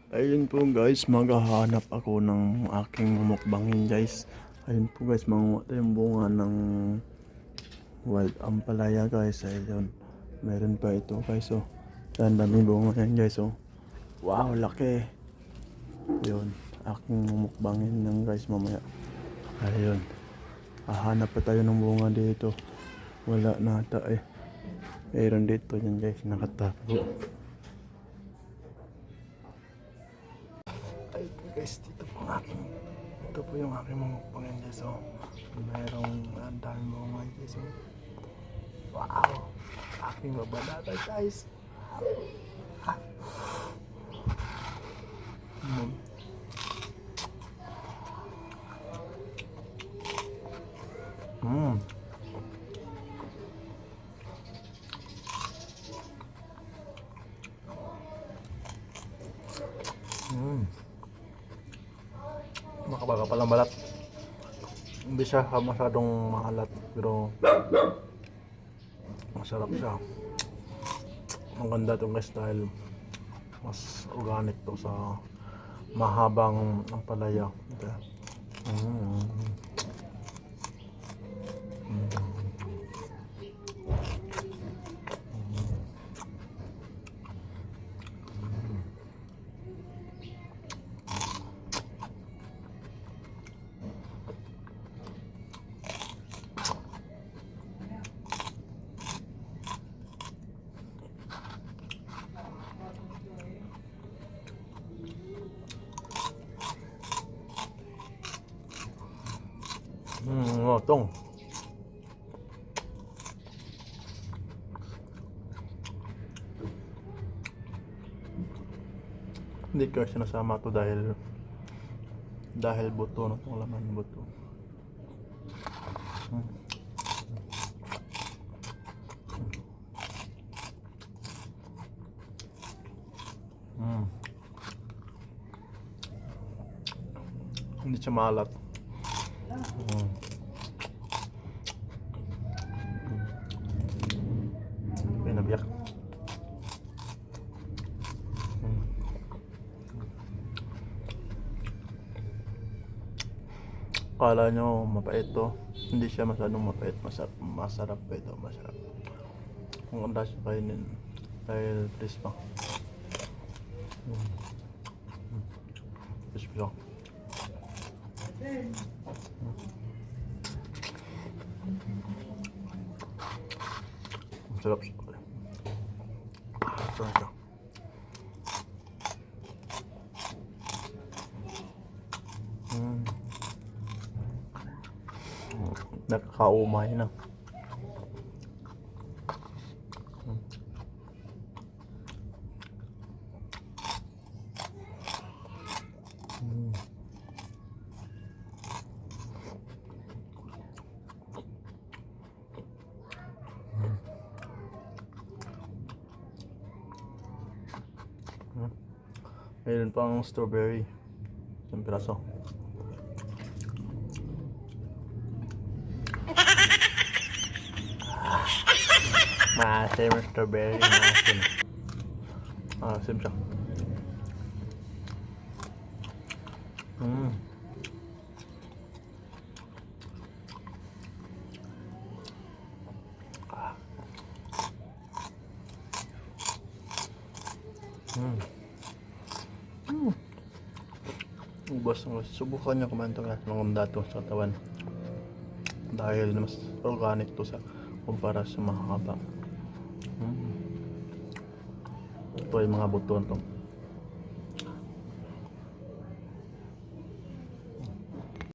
Ayun po guys, maghahanap ako ng aking mumukbangin guys. Ayun po guys, manguha tayong bunga ng wild ampalaya guys. Ayun, meron pa ito guys oh. Yan, daming bunga yan guys oh. Wow, laki. Ayun, aking mumukbangin ng guys mamaya. Ayun, hahanap pa tayo ng bunga dito. Wala nata eh. Meron dito yan guys, nakatago. Ay po guys, ito po yung aking mumukbangin guys oh. Mayroong daming bunga guys oh. Wow, aking mabalata guys. Mm. Mm. Mm. Makabaga palang balat. Hindi siya masyadong maalat pero masarap siya. Ang ganda to guys dahil mas organic to sa mahabang ampalaya. Mm. Tong. Hindi ko sinasama to dahil buto na itong laman buto. Hindi siya maalat. Pinabiyak. Kala nyo mapait to, hindi siya masyadong mapait, masarap pa ito, masarap. Kung ganda siya kainin dahil crisp pa. Crisp siya. Masarap siya. Masarap siya. Nakakaumay na. Mayroon pang strawberry. Isang piraso. Maasim yung strawberry. Maasim. Maasim siya. Ubos. Subukan niyo kumain ito guys. Mangunda to sa katawan. Dahil mas organic to sa kumpara sa mahaba. Ito ay mga buto to.